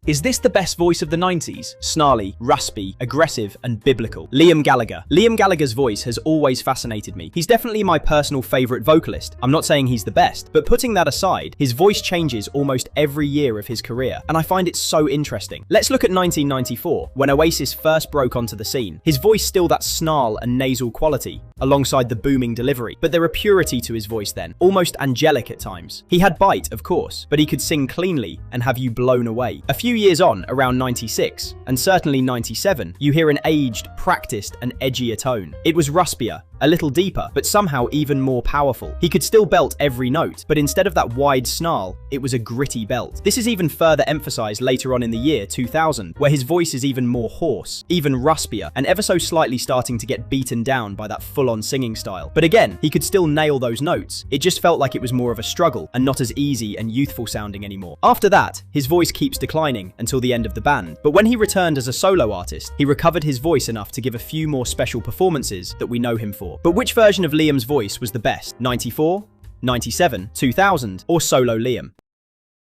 Is this the best voice of the 90s? Snarly, raspy, aggressive, and biblical. Liam Gallagher. Liam Gallagher's voice has always fascinated me. He's definitely my personal favourite vocalist. I'm not saying he's the best, but putting that aside, his voice changes almost every year of his career, and I find it so interesting. Let's look at 1994, when Oasis first broke onto the scene. His voice still that snarl and nasal quality, alongside the booming delivery, but there a purity to his voice then, almost angelic at times. He had bite, of course, but he could sing cleanly and have you blown away. A few years on, around 96, and certainly 97, you hear an aged, practiced, and edgier tone. It was ruspier, a little deeper, but somehow even more powerful. He could still belt every note, but instead of that wide snarl, it was a gritty belt. This is even further emphasized later on in the year 2000, where his voice is even more hoarse, even ruspier, and ever so slightly starting to get beaten down by that full-on singing style. But again, he could still nail those notes. It just felt like it was more of a struggle, and not as easy and youthful sounding anymore. After that, his voice keeps declining until the end of the band, but when he returned as a solo artist, he recovered his voice enough to give a few more special performances that we know him for. But which version of Liam's voice was the best? 94, 97, 2000, or solo Liam?